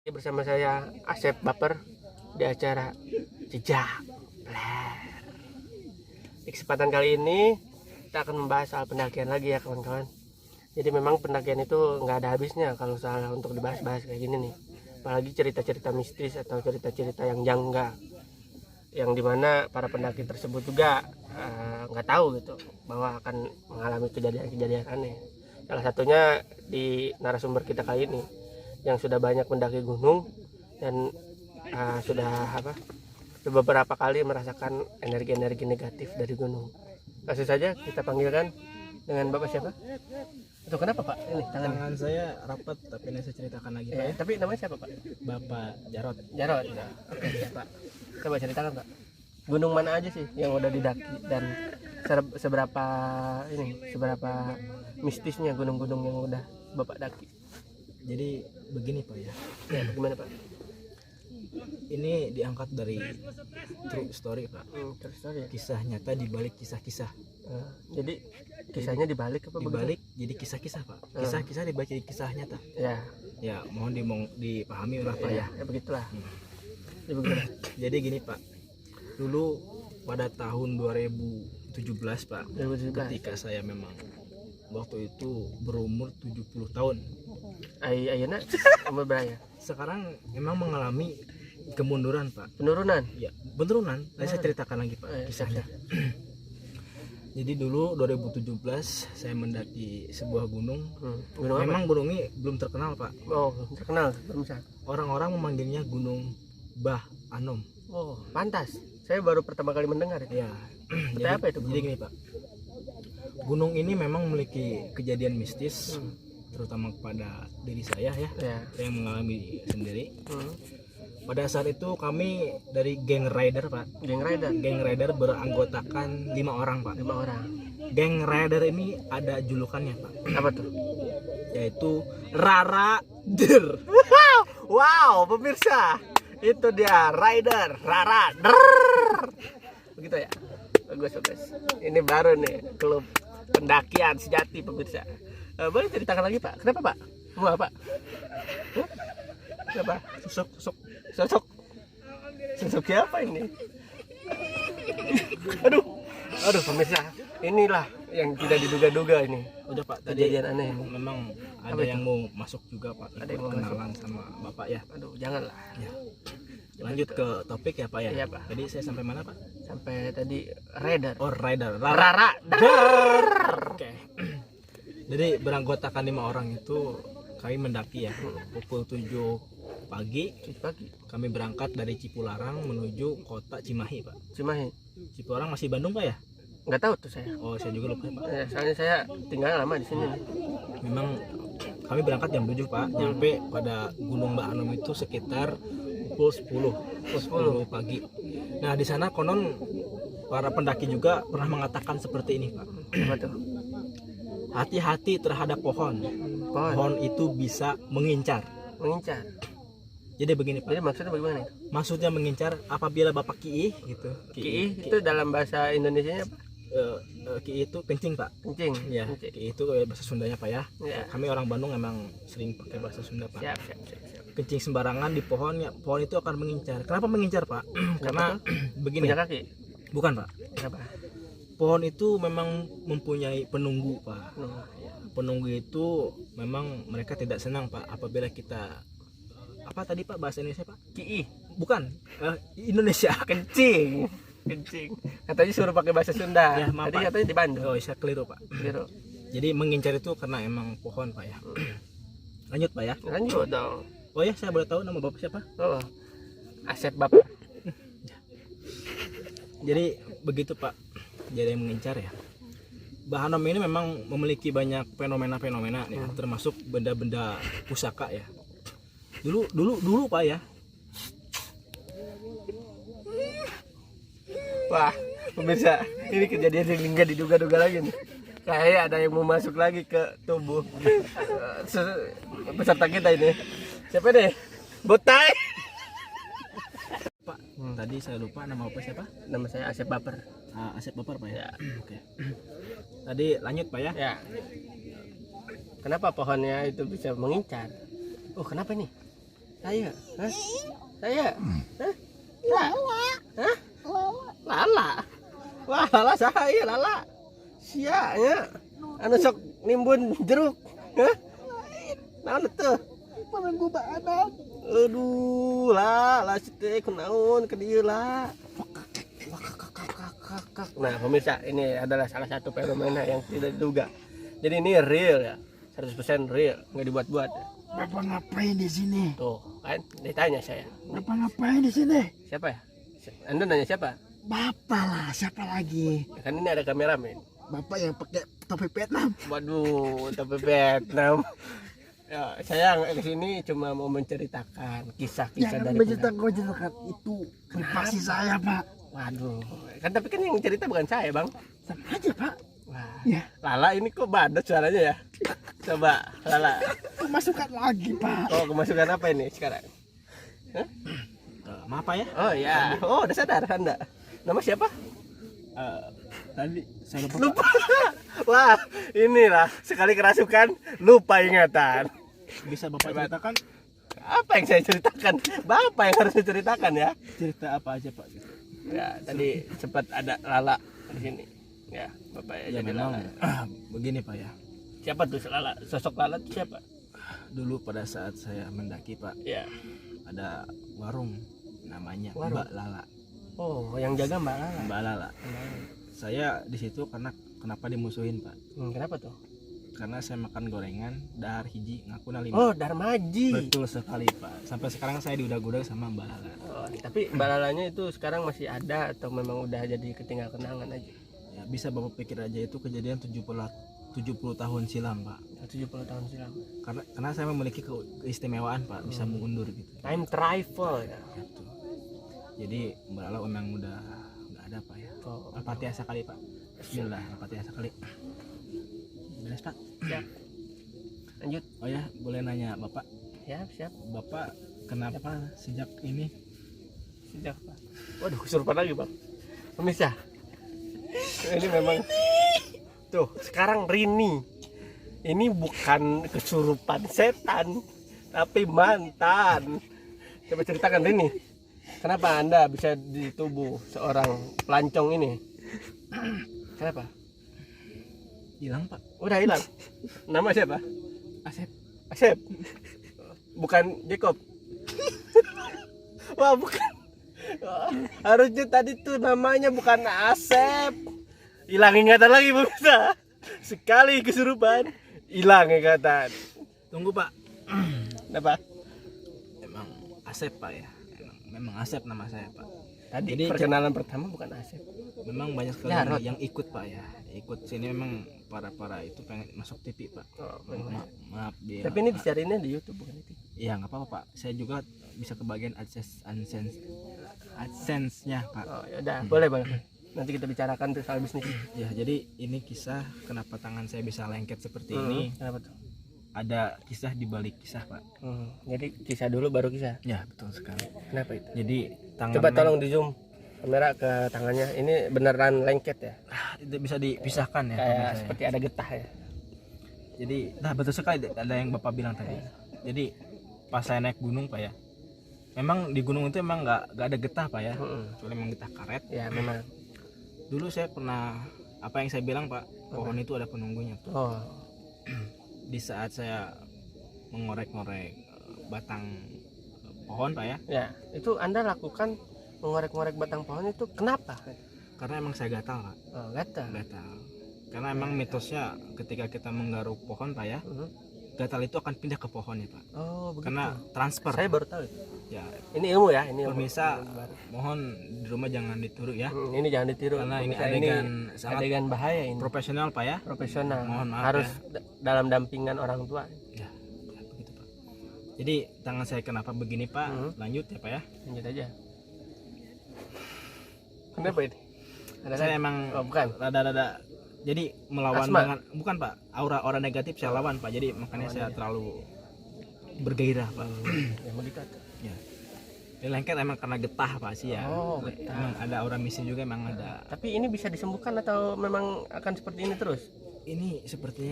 Bersama saya Asep Baper di acara Jejak Blair. Di kesempatan kali ini kita akan membahas soal pendakian lagi ya kawan-kawan. Jadi memang pendakian itu nggak ada habisnya kalau soal untuk dibahas-bahas kayak gini nih. Apalagi cerita-cerita mistis atau cerita-cerita yang janggal, yang dimana para pendaki tersebut juga nggak tahu gitu bahwa akan mengalami kejadian-kejadian aneh. Salah satunya di narasumber kita kali ini yang sudah banyak mendaki gunung dan sudah beberapa kali merasakan energi-energi negatif dari gunung. Langsung saja kita panggilkan dengan Bapak siapa? Atau kenapa Pak? Ini Tangan saya rapat, tapi ini saya ceritakan lagi Pak. Tapi namanya siapa Pak? Bapak Jarot. Jarot ya. Oke ya, Pak. Coba ceritakan Pak. Gunung mana aja sih yang udah didaki dan seberapa mistisnya gunung-gunung yang udah Bapak daki? Jadi begini Pak ya. Ya, bagaimana Pak? Ini diangkat dari true story Pak. True story ya. Kisah nyata di balik kisah-kisah. Jadi kisahnya dibalik apa? Dibalik jadi kisah-kisah Pak. Kisah-kisah dibalik jadi kisah nyata. Ya. Ya mohon dipahami lah Pak ya. Ya begitulah. Ya begitulah. Jadi gini Pak. Dulu pada tahun 2017 Pak. 2017. Ketika saya memang waktu itu berumur 70 tahun. Ayeuna umur berapa? Sekarang memang mengalami kemunduran Pak. Penurunan. Ya, penurunan. Saya ceritakan lagi Pak kisahnya. Jadi dulu 2017 saya mendaki sebuah gunung. Gunung memang apa? gunung ini belum terkenal Pak. Oh, terkenal belum bisa. Orang-orang memanggilnya Gunung Bah Anom. Oh, pantas. Saya baru pertama kali mendengar itu. Ya. Jadi apa itu? Jadi gini Pak. Gunung ini memang memiliki kejadian mistis, terutama kepada diri saya ya. Saya yang mengalami sendiri. Pada saat itu kami dari geng rider Pak. Geng rider beranggotakan 5 orang Pak. 5 orang. Geng rider ini ada julukannya Pak. Apa tuh? Yaitu Rara Der. Wow, pemirsa. Itu dia rider Rara Der. Begitu ya. Bagus. Ini baru nih klub pendakian sejati pemirsa. Boleh ceritakan lagi Pak? Kenapa Pak? Mau apa? Kenapa? Sosok siapa ini? Aduh pemirsa, inilah yang tidak diduga-duga ini. Udah Pak, tadi kejadian aneh ini. Memang ada Apa yang itu? mau masuk juga Pak. Ada yang mau kenalan sama Bapak ya. Aduh, janganlah. Ya. Lanjut ke topik ya Pak ya. Iya, Pak. Tadi saya sampai mana Pak? Sampai tadi rider. Oh rider. Rara. Oke. Jadi beranggotakan 5 orang itu kami mendaki ya. Pukul 7 pagi kami berangkat dari Cipularang menuju kota Cimahi Pak. Cipularang masih Bandung Pak ya? Nggak tahu tuh saya. Oh saya juga lupa Pak. Ya, soalnya saya tinggal lama di sini. Memang kami berangkat jam 7 Pak. Nyampe pada Gunung Mbak Anom itu sekitar pukul 10 pagi. Nah di sana konon para pendaki juga pernah mengatakan seperti ini Pak. Apa tuh? Hati-hati terhadap pohon. Pohon itu bisa mengincar. Jadi begini Pak. Jadi maksudnya bagaimana? Maksudnya mengincar apabila Bapak kiih gitu. Kiih itu dalam bahasa Indonesianya apa? Kiih itu kencing Pak. Kencing. Ya, kiih itu bahasa Sundanya Pak ya. Kami orang Bandung emang sering pakai bahasa Sunda Pak. Siap. Kencing sembarangan di pohon ya, pohon itu akan mengincar. Kenapa mengincar Pak? Karena begini. Punya kaki? Bukan Pak. Kenapa? Pohon itu memang mempunyai penunggu Pak. Penunggu itu memang mereka tidak senang Pak apabila kita apa tadi Pak bahasa Indonesia Pak? Kiih. Bukan. Indonesia. Kencing. Katanya suruh pakai bahasa Sunda. Ya, maaf, tadi Pak. katanya di Bandung. Oh, saya keliru Pak. Keliru. Jadi mengincar itu karena emang pohon Pak ya. Lanjut Pak ya. Lanjut dong. Oh ya, saya boleh tahu nama Bapak siapa? Oh. Asep Bapak. Jadi begitu Pak. Jadi yang mengincar ya. Mbah Anom ini memang memiliki banyak fenomena-fenomena ya, termasuk benda-benda pusaka ya. Dulu Pak ya. Wah, pemirsa, ini kejadian yang nggak diduga-duga lagi nih. Kayak ada yang mau masuk lagi ke tubuh peserta kita ini. Siapa deh? Botai. Pak, tadi saya lupa nama Bapak siapa? Nama saya Asep Baper. Asep Baper Pak ya. Ya. Oke. Tadi lanjut Pak ya. Kenapa pohonnya itu bisa mengincar? Oh, kenapa nih? Saya? Hah? Saya? Hah? Lala? Hah? Lala? Wah, lala saya, lala. Sia nya. Anu sok nimbun jeruk. Hah? Naon tuh? Paranggu anak. Aduh, lah si teh kunaon ke dieu lah. Nah, pemirsa, ini adalah salah satu fenomena yang tidak diduga. Jadi ini real ya. 100% real, nggak dibuat-buat. Bapak ngapain di sini? Tuh, kan ditanya saya. Bapak ngapain di sini? Siapa ya? Anda nanya siapa? Bapak lah, siapa lagi? Kan ini ada kameramen. Bapak yang pakai topi Vietnam. Waduh, tapi Vietnam. Ya, saya ke sini cuma mau menceritakan kisah-kisah Jangan dari menceritakan itu privasi saya, Pak. Waduh, kan tapi kan yang cerita bukan saya, Bang. Sama aja, Pak. Wah, Ya, Lala ini kok badat suaranya ya? Coba, Lala. masukkan lagi, Pak. Oh, kemasukan apa ini sekarang? Maaf Pak ya. Oh ya, oh udah sadar Anda. Nama siapa? Tadi saya Lupa. Wah, inilah sekali kerasukan lupa ingatan. Bisa Bapak ceritakan Apa yang saya ceritakan? Bapak yang harus diceritakan ya. cerita apa aja Pak? Ya, tadi sempat ada Lala di sini. Ya, Bapak ya, Ya jadi memang Lala. begini Pak ya. Siapa tuh Lala? Sosok Lala itu siapa? Dulu pada saat saya mendaki Pak, Ya. ada warung namanya Warung? Mbak Lala. Oh, yang jaga Mbak Lala. Mbak Lala. Saya di situ karena kenapa dimusuhin Pak? Kenapa tuh? Karena saya makan gorengan dahar hiji ngakuna 5. Oh, Darmaji. Betul sekali Pak. Sampai sekarang saya diudag-udag sama Mbak Lala. Oh, tapi Mbak Lalanya itu sekarang masih ada atau memang udah jadi ketinggal kenangan aja? Ya, bisa Bapak pikir aja itu kejadian 70 tahun silam Pak. 70 tahun silam. Karena saya memiliki keistimewaan Pak, bisa mengundur gitu. Time travel ya. Gitu. Jadi Mbak Lala memang udah nggak ada Pak ya. Oh, Al-Fatihah sekali Pak. Bismillah, Al-Fatihah sekali. Beres Pak. siap. Lanjut. Oh ya, boleh nanya Bapak, Siap. Bapak kenapa sejak ini? Sejak apa? Waduh, kesurupan lagi bang. Pemirsa, ini memang tuh sekarang Rini. Ini bukan kesurupan setan, tapi mantan. Coba ceritakan Rini, kenapa Anda bisa di tubuh seorang pelancong ini? Kenapa? Hilang Pak. Udah hilang. Nama siapa? Asep. Asep. Bukan Jacob. Wah, bukan. Wah, harusnya tadi tuh namanya bukan Asep. Hilang ingatan lagi pemirsa. Sekali kesurupan, hilang ingatan. Tunggu Pak. Kenapa? Emang Asep Pak ya. Memang Asep nama saya Pak. Tadi Jadi, perkenalan pertama bukan Asep. Memang banyak sekali Jarot. yang ikut Pak ya. Ikut sini memang para itu pengen masuk TV Pak. Oh, Maaf dia. tapi ini dicariinnya di YouTube bukan itu. Iya nggak apa-apa Pak. Saya juga bisa kebagian AdSense-nya Pak. Oh, ya udah, boleh Bang. Nanti kita bicarakan tuh soal bisnis. Ya jadi ini kisah kenapa tangan saya bisa lengket seperti ini. Kenapa tuh? Ada kisah di balik kisah Pak. Jadi kisah dulu baru kisah. Ya betul sekali. Kenapa itu? Jadi tangan Coba tolong di zoom kamera ke tangannya. Ini beneran lengket ya? itu bisa dipisahkan ya. Kayak tangan saya. seperti ada getah ya. Jadi nah betul sekali ada yang Bapak bilang tadi. Jadi pas saya naik gunung Pak ya. Memang di gunung itu emang nggak ada getah Pak ya. Kecuali memang getah karet. Ya memang. Dulu saya pernah apa yang saya bilang Pak, pohon itu ada penunggunya tuh. Oh, Di saat saya mengorek-ngorek batang pohon Pak ya. ya itu Anda lakukan mengorek-ngorek batang pohon itu kenapa? Karena emang saya gatal Pak. Oh, gatal. Gatal. Karena emang mitosnya ketika kita menggaruk pohon Pak ya, gatal itu akan pindah ke pohon ya Pak. Oh, begitu. Karena transfer. Saya baru tahu itu. Ya, Ini ilmu ya, ini ilmu. pemirsa Ilmu baru. mohon di rumah jangan ditiru ya. Ini jangan ditiru. Karena ini Pemirsa, adegan sangat adegan bahaya ini. profesional Pak ya. Profesional. Mohon maaf Harus dalam dampingan orang tua. Ya, begitu Pak. Jadi tangan saya kenapa begini Pak? Lanjut ya Pak ya. Lanjut aja. Kenapa ini? Ada Saya lagi? emang Oh, bukan. rada-rada jadi melawan Asma. dengan bukan Pak, aura negatif saya lawan Pak. Jadi makanya saya terlalu bergairah Pak. Yang mau dikata. Ya. Ini lengket emang karena getah Pak sih ya. Oh, getah. Emang ada aura misi juga emang ada. Tapi ini bisa disembuhkan atau memang akan seperti ini terus? Ini sepertinya